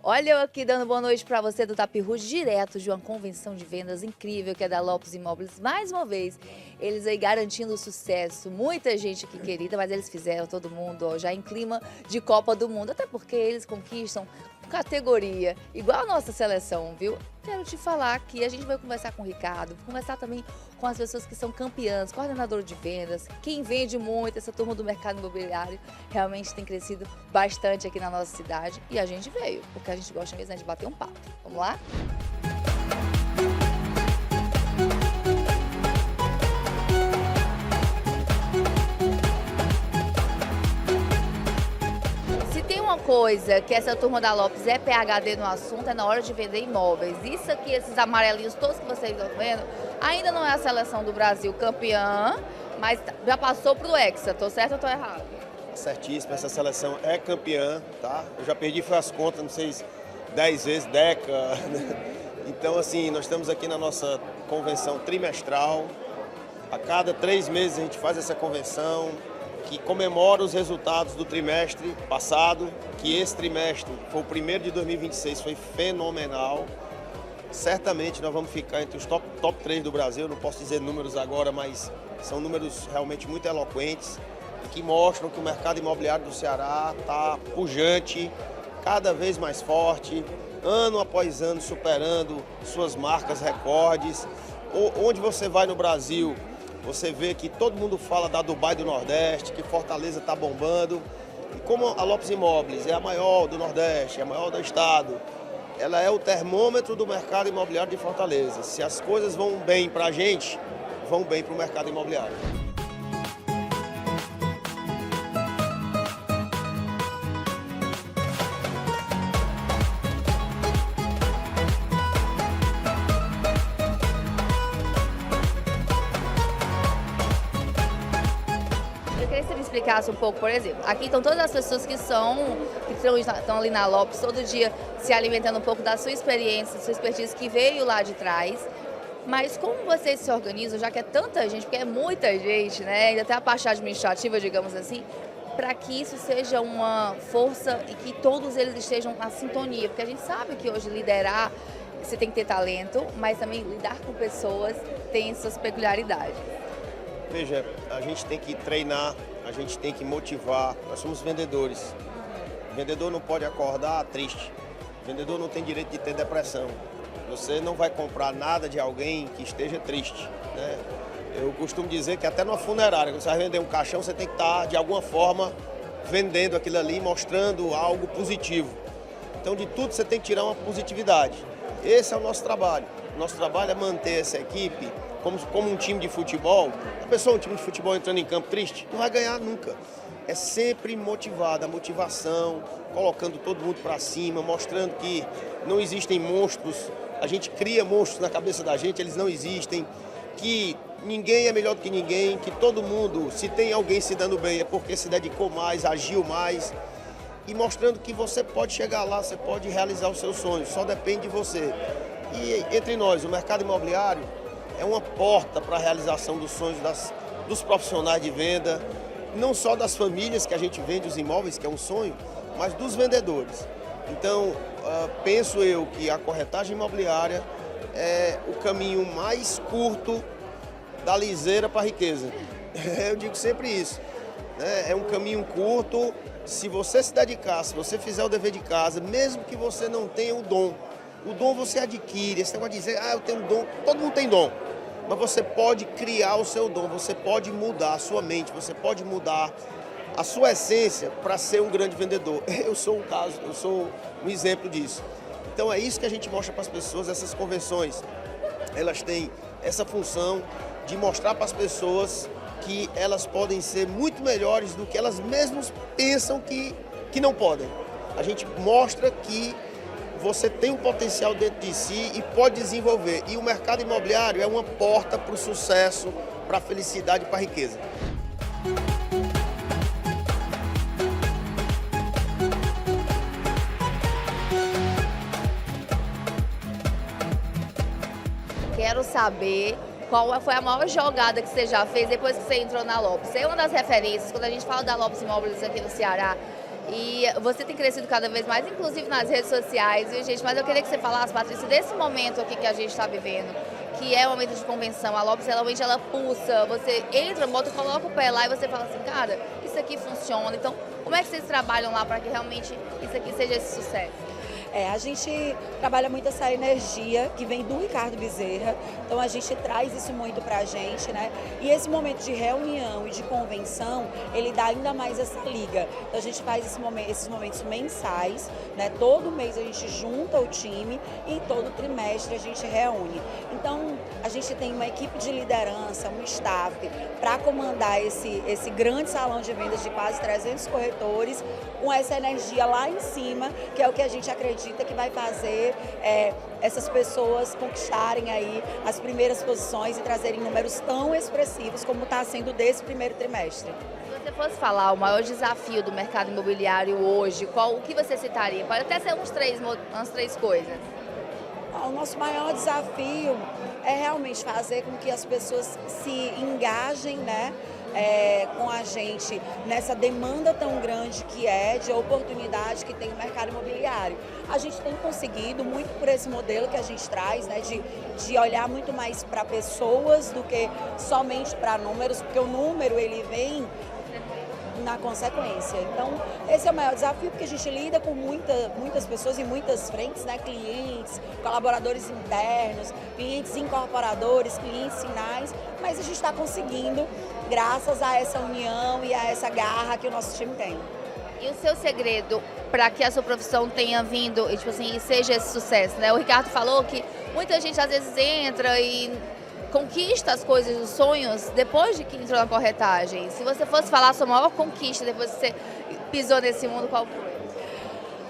Olha eu aqui dando boa noite para você do Tapirus, direto de uma convenção de vendas incrível que é da Lopes Imóveis. Mais uma vez, eles aí garantindo o sucesso. Muita gente aqui querida, mas eles fizeram todo mundo ó, já em clima de Copa do Mundo. Até porque eles conquistam categoria, igual a nossa seleção, viu? Quero te falar que a gente vai conversar com o Ricardo, conversar também com as pessoas que são campeãs, coordenador de vendas, quem vende muito, essa turma do mercado imobiliário realmente tem crescido bastante aqui na nossa cidade e a gente veio, porque a gente gosta mesmo de bater um papo. Vamos lá? Uma coisa que essa turma da Lopes é PhD no assunto é na hora de vender imóveis. Isso aqui, esses amarelinhos todos que vocês estão vendo, ainda não é a seleção do Brasil campeã, mas já passou pro Hexa, tô certo ou tô errado? Certíssimo, essa seleção é campeã, tá? Eu já perdi as contas, não sei, 10 vezes, década. Então, assim, nós estamos aqui na nossa convenção trimestral. A cada 3 meses a gente faz essa convenção, que comemora os resultados do trimestre passado, que esse trimestre foi o primeiro de 2026, foi fenomenal. Certamente nós vamos ficar entre os top 3 do Brasil, não posso dizer números agora, mas são números realmente muito eloquentes e que mostram que o mercado imobiliário do Ceará está pujante, cada vez mais forte, ano após ano superando suas marcas recordes. Onde você vai no Brasil, você vê que todo mundo fala da Dubai do Nordeste, que Fortaleza está bombando. E como a Lopes Imóveis é a maior do Nordeste, é a maior do estado, ela é o termômetro do mercado imobiliário de Fortaleza. Se as coisas vão bem para a gente, vão bem para o mercado imobiliário. Explicasse um pouco, por exemplo, aqui estão todas as pessoas que estão ali na Lopes todo dia se alimentando um pouco da sua experiência, da sua expertise que veio lá de trás. Mas como vocês se organizam, já que é tanta gente, porque é muita gente, né? Ainda tem a parte administrativa, digamos assim, para que isso seja uma força e que todos eles estejam na sintonia, porque a gente sabe que hoje liderar você tem que ter talento, mas também lidar com pessoas tem suas peculiaridades. Veja, a gente tem que treinar, a gente tem que motivar, nós somos vendedores. O vendedor não pode acordar triste, o vendedor não tem direito de ter depressão. Você não vai comprar nada de alguém que esteja triste, né? Eu costumo dizer que até numa funerária, quando você vai vender um caixão, você tem que estar, de alguma forma, vendendo aquilo ali, mostrando algo positivo. Então, de tudo, você tem que tirar uma positividade. Esse é o nosso trabalho. Nosso trabalho é manter essa equipe como um time de futebol. A pessoa, um time de futebol entrando em campo triste, não vai ganhar nunca. É sempre motivada, a motivação, colocando todo mundo para cima, mostrando que não existem monstros. A gente cria monstros na cabeça da gente, eles não existem. Que ninguém é melhor do que ninguém, que todo mundo, se tem alguém se dando bem, é porque se dedicou mais, agiu mais. E mostrando que você pode chegar lá, você pode realizar os seus sonhos, só depende de você. E entre nós, o mercado imobiliário é uma porta para a realização dos sonhos dos profissionais de venda, não só das famílias que a gente vende os imóveis, que é um sonho, mas dos vendedores. Então, penso eu que a corretagem imobiliária é o caminho mais curto da liseira para a riqueza. Eu digo sempre isso, né? É um caminho curto, se você se dedicar, se você fizer o dever de casa, mesmo que você não tenha o dom você adquire. Esse negócio de dizer, eu tenho dom, todo mundo tem dom. Mas você pode criar o seu dom, você pode mudar a sua mente, você pode mudar a sua essência para ser um grande vendedor. Eu sou um caso, eu sou um exemplo disso. Então é isso que a gente mostra para as pessoas, essas convenções. Elas têm essa função de mostrar para as pessoas que elas podem ser muito melhores do que elas mesmas pensam que não podem. A gente mostra que você tem um potencial dentro de si e pode desenvolver. E o mercado imobiliário é uma porta para o sucesso, para a felicidade e para a riqueza. Quero saber qual foi a maior jogada que você já fez depois que você entrou na Lopes. É uma das referências, quando a gente fala da Lopes Imóveis aqui no Ceará, E você tem crescido cada vez mais, inclusive nas redes sociais, viu, gente? Mas eu queria que você falasse, Patrícia, desse momento aqui que a gente está vivendo, que é o momento de convenção. A Lopes, realmente, ela pulsa, você entra, bota, coloca o pé lá e você fala assim, cara, isso aqui funciona. Então, como é que vocês trabalham lá para que realmente isso aqui seja esse sucesso? A gente trabalha muito essa energia que vem do Ricardo Bezerra, então a gente traz isso muito pra gente, né? E esse momento de reunião e de convenção, ele dá ainda mais essa liga. Então a gente faz esses momentos mensais, né? Todo mês a gente junta o time e todo trimestre a gente reúne. Então a gente tem uma equipe de liderança, um staff para comandar esse grande salão de vendas de quase 300 corretores, com essa energia lá em cima, que é o que a gente acredita que vai fazer essas pessoas conquistarem aí as primeiras posições e trazerem números tão expressivos como está sendo desse primeiro trimestre. Se você fosse falar o maior desafio do mercado imobiliário hoje, o que você citaria? Pode até ser umas três coisas. O nosso maior desafio é realmente fazer com que as pessoas se engajem, né? Com a gente nessa demanda tão grande que é de oportunidade que tem o mercado imobiliário. A gente tem conseguido muito por esse modelo que a gente traz, né, de olhar muito mais para pessoas do que somente para números, porque o número ele vem na consequência. Então, esse é o maior desafio, porque a gente lida com muitas pessoas em muitas frentes, né? Clientes, colaboradores internos, clientes incorporadores, clientes finais, mas a gente está conseguindo graças a essa união e a essa garra que o nosso time tem. E o seu segredo para que a sua profissão tenha vindo e, tipo assim, seja esse sucesso, né? O Ricardo falou que muita gente às vezes entra e conquista as coisas, os sonhos, depois de que entrou na corretagem. Se você fosse falar a sua maior conquista depois que você pisou nesse mundo, qual foi?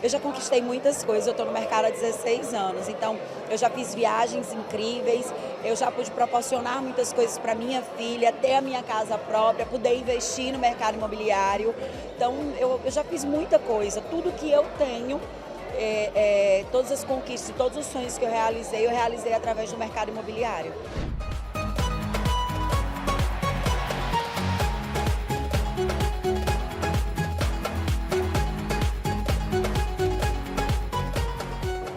Eu já conquistei muitas coisas, eu estou no mercado há 16 anos, então eu já fiz viagens incríveis, eu já pude proporcionar muitas coisas para minha filha, ter a minha casa própria, poder investir no mercado imobiliário. Então eu já fiz muita coisa, tudo que eu tenho, todas as conquistas e todos os sonhos que eu realizei através do mercado imobiliário.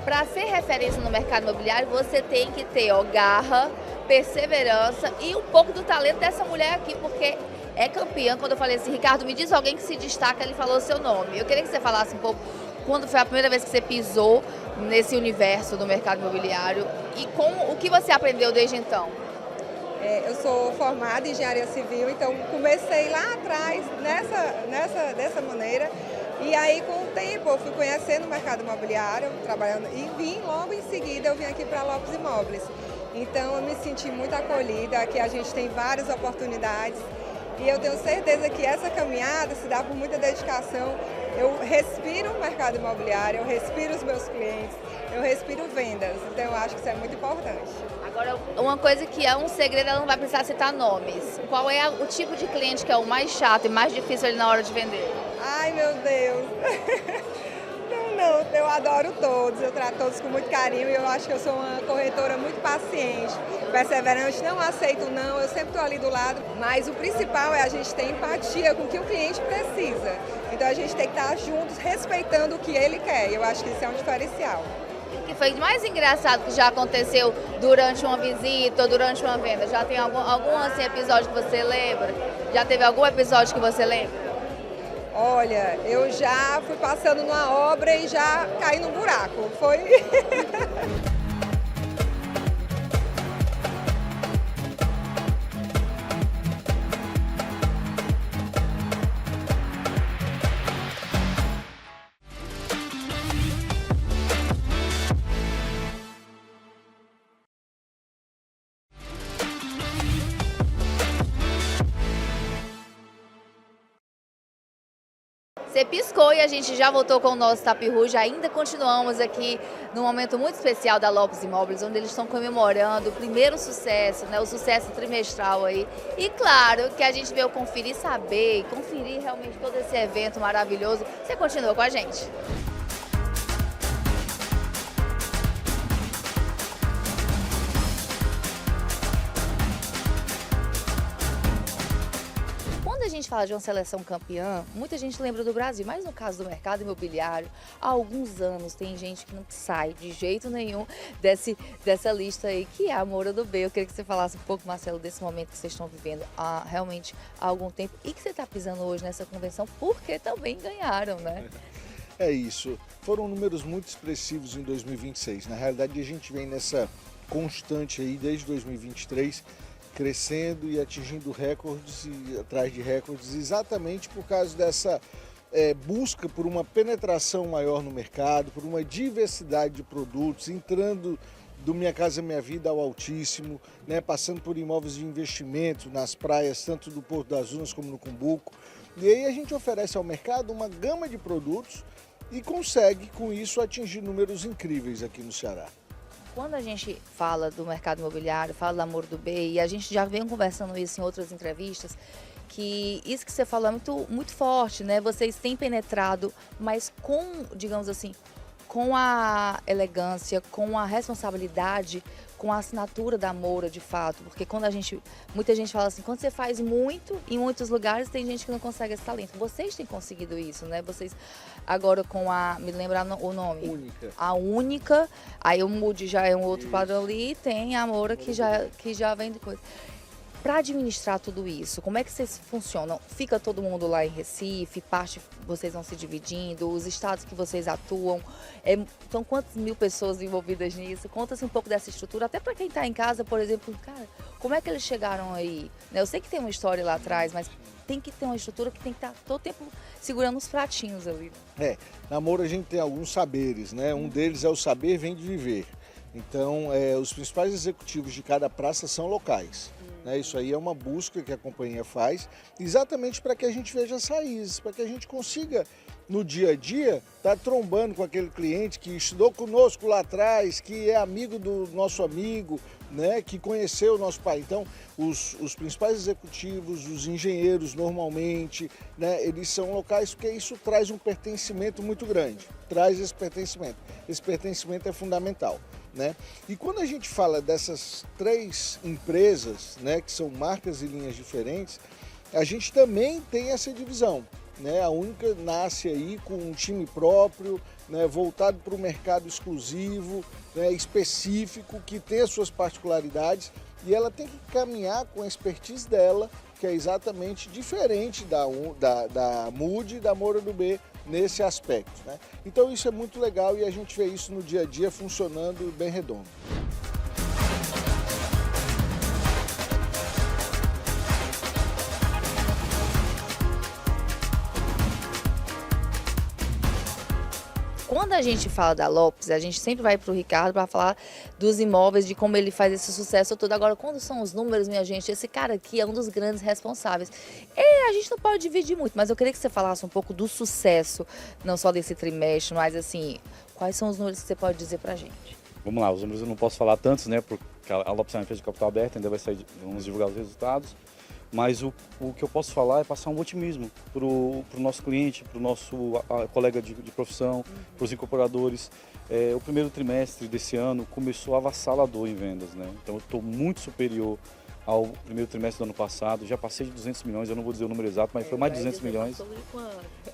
Para ser referência no mercado imobiliário, você tem que ter garra, perseverança e um pouco do talento dessa mulher aqui, porque é campeã. Quando eu falei assim, Ricardo, me diz alguém que se destaca, ele falou o seu nome. Eu queria que você falasse um pouco quando foi a primeira vez que você pisou nesse universo do mercado imobiliário e com o que você aprendeu desde então. Eu sou formada em engenharia civil, então comecei lá atrás dessa maneira. E aí, com o tempo, eu fui conhecendo o mercado imobiliário, trabalhando, e vim logo em seguida, eu vim aqui para Lopes Imóveis. Então, eu me senti muito acolhida, aqui a gente tem várias oportunidades, e eu tenho certeza que essa caminhada se dá por muita dedicação. Eu respiro o mercado imobiliário, eu respiro os meus clientes, eu respiro vendas, então eu acho que isso é muito importante. Agora, uma coisa que é um segredo, ela não vai precisar citar nomes. Qual é o tipo de cliente que é o mais chato e mais difícil ali na hora de vender? Ai, meu Deus! Não, eu adoro todos, eu trato todos com muito carinho e eu acho que eu sou uma corretora muito paciente, perseverante, não aceito não, eu sempre estou ali do lado, mas o principal é a gente ter empatia com o que o cliente precisa. Então a gente tem que estar juntos, respeitando o que ele quer, e eu acho que isso é um diferencial. O que foi mais engraçado que já aconteceu durante uma visita ou durante uma venda? Já tem algum assim, episódio que você lembra? Já teve algum episódio que você lembra? Olha, eu já fui passando numa obra e já caí num buraco. Foi... Você piscou e a gente já voltou com o nosso Tapis Rouge. Ainda continuamos aqui num momento muito especial da Lopes Imóveis, onde eles estão comemorando o primeiro sucesso, né, o sucesso trimestral aí. E claro que a gente veio conferir, saber e conferir realmente todo esse evento maravilhoso. Você continua com a gente. Quando a gente fala de uma seleção campeã, muita gente lembra do Brasil, mas no caso do mercado imobiliário, há alguns anos tem gente que não sai de jeito nenhum dessa lista aí, que é a Moura do B. Eu queria que você falasse um pouco, Marcelo, desse momento que vocês estão vivendo realmente há algum tempo e que você está pisando hoje nessa convenção, porque também ganharam, né? É isso. Foram números muito expressivos em 2026. Na realidade, a gente vem nessa constante aí desde 2023, crescendo e atingindo recordes e atrás de recordes, exatamente por causa dessa busca por uma penetração maior no mercado, por uma diversidade de produtos, entrando do Minha Casa Minha Vida ao Altíssimo, né, passando por imóveis de investimento nas praias, tanto do Porto das Dunas como no Cumbuco. E aí a gente oferece ao mercado uma gama de produtos e consegue, com isso, atingir números incríveis aqui no Ceará. Quando a gente fala do mercado imobiliário, fala do Amor do B, e a gente já vem conversando isso em outras entrevistas, que isso que você falou é muito, muito forte, né? Vocês têm penetrado, mas com, digamos assim, com a elegância, com a responsabilidade, com a assinatura da Moura, de fato. Porque quando muita gente fala assim, quando você faz muito, em muitos lugares, tem gente que não consegue esse talento. Vocês têm conseguido isso, né? Vocês, agora com me lembrar o nome? Única. A Única, aí o Mood já é um outro padrão ali, e tem a Moura que já vem de coisa. Para administrar tudo isso, como é que vocês funcionam? Fica todo mundo lá em Recife, parte vocês vão se dividindo, os estados que vocês atuam, são quantas mil pessoas envolvidas nisso? Conta-se um pouco dessa estrutura, até para quem está em casa, por exemplo, cara, como é que eles chegaram aí? Eu sei que tem uma história lá atrás, mas tem que ter uma estrutura que tem que estar todo o tempo segurando os pratinhos ali. Na Moura a gente tem alguns saberes, né? Um deles é o saber vem de viver. Então, os principais executivos de cada praça são locais. Isso aí é uma busca que a companhia faz, exatamente para que a gente veja as raízes, para que a gente consiga, no dia a dia, estar trombando com aquele cliente que estudou conosco lá atrás, que é amigo do nosso amigo, né, que conheceu o nosso pai. Então, os principais executivos, os engenheiros, normalmente, né, eles são locais porque isso traz um pertencimento muito grande, traz esse pertencimento. Esse pertencimento é fundamental. Né? E quando a gente fala dessas 3 empresas, né, que são marcas e linhas diferentes, a gente também tem essa divisão. Né? A Única nasce aí com um time próprio, né, voltado para o mercado exclusivo, né, específico, que tem as suas particularidades, e ela tem que caminhar com a expertise dela, que é exatamente diferente da Mood e da Moura do B nesse aspecto. Né? Então isso é muito legal e a gente vê isso no dia a dia funcionando bem redondo. Quando a gente fala da Lopes, a gente sempre vai para o Ricardo para falar dos imóveis, de como ele faz esse sucesso todo. Agora, quando são os números, minha gente, esse cara aqui é um dos grandes responsáveis. A gente não pode dividir muito, mas eu queria que você falasse um pouco do sucesso, não só desse trimestre, mas assim, quais são os números que você pode dizer para a gente? Vamos lá, os números eu não posso falar tantos, né, porque a Lopes é uma empresa de capital aberto, ainda vai sair, vamos divulgar os resultados. Mas o que eu posso falar é passar um otimismo para o nosso cliente, para o nosso colega de profissão, para os incorporadores. O primeiro trimestre desse ano começou avassalador em vendas, né? Então eu estou muito superior ao primeiro trimestre do ano passado. Já passei de 200 milhões, eu não vou dizer o número exato, mas foi mais de 200 milhões.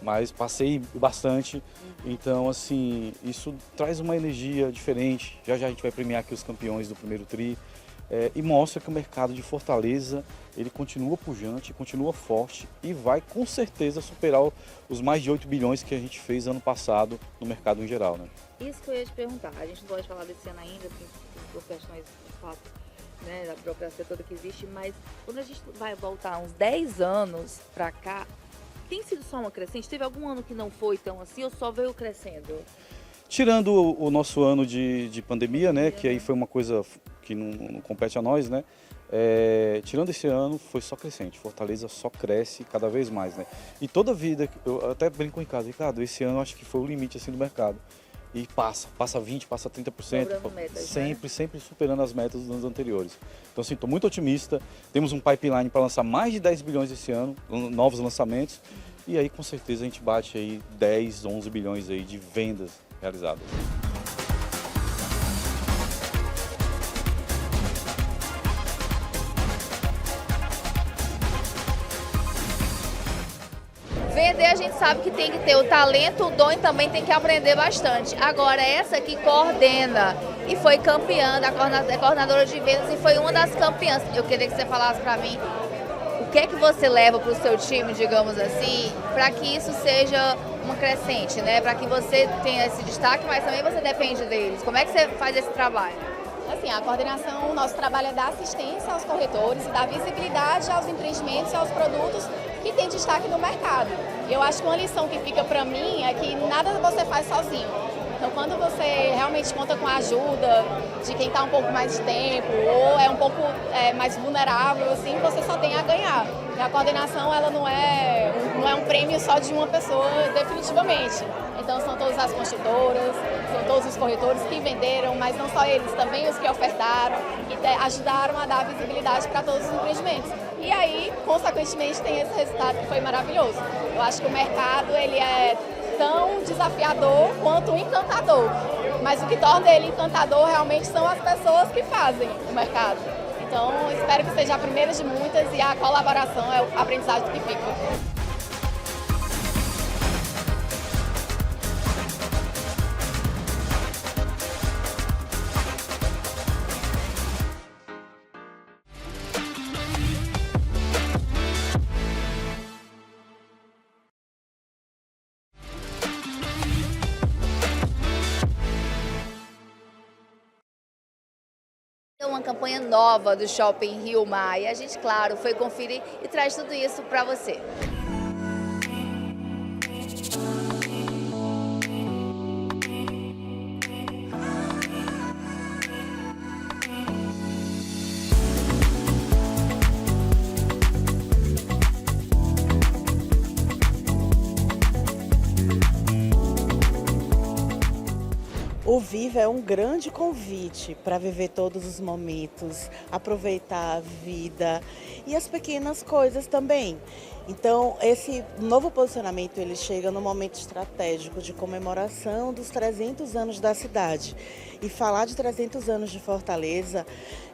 Mas passei bastante. Então, assim, isso traz uma energia diferente. Já a gente vai premiar aqui os campeões do primeiro tri. E mostra que o mercado de Fortaleza ele continua pujante, continua forte e vai com certeza superar os mais de 8 bilhões que a gente fez ano passado no mercado em geral. Né? Isso que eu ia te perguntar, a gente não pode falar desse ano ainda, por questões de fato, né, da burocracia toda que existe, mas quando a gente vai voltar uns 10 anos para cá, tem sido só uma crescente? Teve algum ano que não foi tão assim ou só veio crescendo? Tirando o nosso ano de pandemia, né, que aí foi uma coisa que não compete a nós, né? Tirando esse ano, foi só crescente. Fortaleza só cresce cada vez mais, né? E toda vida, eu até brinco em casa, Ricardo, esse ano acho que foi o limite assim do mercado. E passa 20%, passa 30%, metas, sempre superando as metas dos anos anteriores. Então, assim, estou muito otimista. Temos um pipeline para lançar mais de 10 bilhões esse ano, novos lançamentos. E aí, com certeza, a gente bate aí 10, 11 bilhões aí de vendas realizadas. vender, a gente sabe que tem que ter o talento, o dom e também tem que aprender bastante. Agora, essa que coordena e foi campeã, é coordenadora de vendas e foi uma das campeãs. Eu queria que você falasse para mim o que é que você leva para o seu time, digamos assim, para que isso seja uma crescente, né? Para que você tenha esse destaque, mas também você depende deles. Como é que você faz esse trabalho? Assim, a coordenação, o nosso trabalho é dar assistência aos corretores e dar visibilidade aos empreendimentos e aos produtos que têm destaque no mercado. Eu acho que uma lição que fica para mim é que nada você faz sozinho. Então, quando você realmente conta com a ajuda de quem está um pouco mais de tempo ou é um pouco mais vulnerável, assim, você só tem a ganhar. E a coordenação, ela não é um prêmio só de uma pessoa, definitivamente. Então, são todas as construtoras, são todos os corretores que venderam, mas não só eles, também os que ofertaram e ajudaram a dar visibilidade para todos os empreendimentos. E aí, consequentemente, tem esse resultado que foi maravilhoso. Eu acho que o mercado, ele é tão desafiador quanto encantador. Mas o que torna ele encantador realmente são as pessoas que fazem o mercado. Então, espero que seja a primeira de muitas e a colaboração é o aprendizado que fica. Uma campanha nova do Shopping Rio Mar e a gente, claro, foi conferir e traz tudo isso para você. O Viva é um grande convite para viver todos os momentos, aproveitar a vida e as pequenas coisas também. Então, esse novo posicionamento ele chega no momento estratégico de comemoração dos 300 anos da cidade. E falar de 300 anos de Fortaleza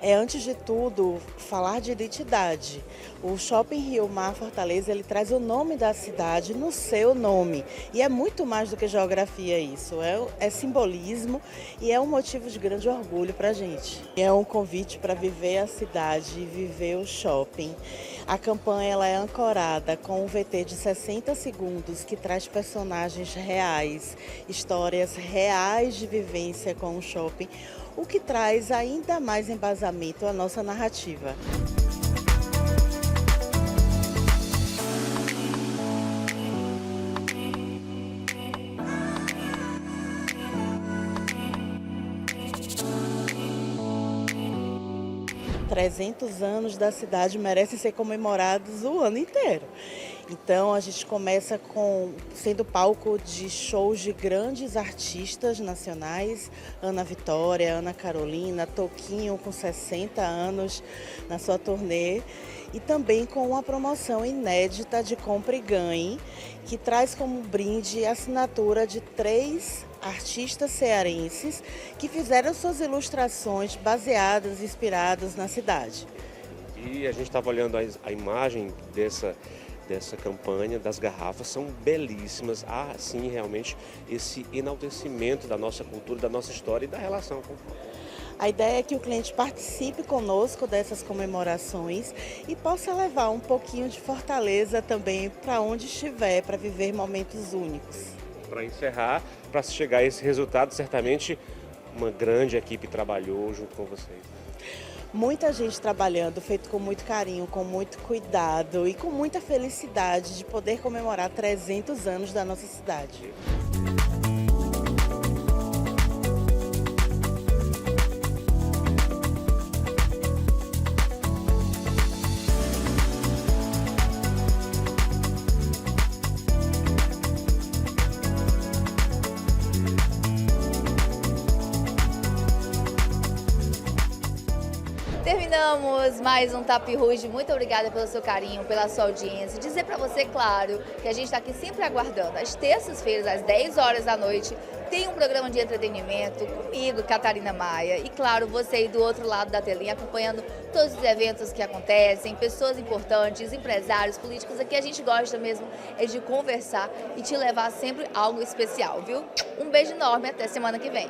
é, antes de tudo, falar de identidade. O Shopping Rio Mar Fortaleza, ele traz o nome da cidade no seu nome. E é muito mais do que geografia isso, é simbolismo e é um motivo de grande orgulho para a gente. É um convite para viver a cidade e viver o shopping. A campanha ela é ancorada com um VT de 60 segundos que traz personagens reais, histórias reais de vivência com o shopping, o que traz ainda mais embasamento à nossa narrativa. ...300 anos da cidade merecem ser comemorados o ano inteiro. Então a gente começa sendo palco de shows de grandes artistas nacionais, Ana Vitória, Ana Carolina, Toquinho com 60 anos na sua turnê, e também com uma promoção inédita de Compre e Ganhe, que traz como brinde a assinatura de 3 artistas cearenses que fizeram suas ilustrações baseadas, inspiradas na cidade. E a gente estava olhando a imagem dessa campanha, das garrafas, são belíssimas. Há, sim, realmente esse enaltecimento da nossa cultura, da nossa história e da relação com o shopping. A ideia é que o cliente participe conosco dessas comemorações e possa levar um pouquinho de Fortaleza também para onde estiver, para viver momentos únicos. Para encerrar, para chegar a esse resultado, certamente uma grande equipe trabalhou junto com vocês. Muita gente trabalhando, feito com muito carinho, com muito cuidado e com muita felicidade de poder comemorar 300 anos da nossa cidade. Terminamos mais um Tapy Rouge. Muito obrigada pelo seu carinho, pela sua audiência. Dizer para você, claro, que a gente está aqui sempre aguardando. Às terças-feiras, às 10 horas da noite, tem tem um programa de entretenimento comigo, Catarina Maia, e claro, você aí do outro lado da telinha acompanhando todos os eventos que acontecem, pessoas importantes, empresários, políticos. Aqui a gente gosta mesmo é de conversar e te levar sempre algo especial, viu? Um beijo enorme, até semana que vem.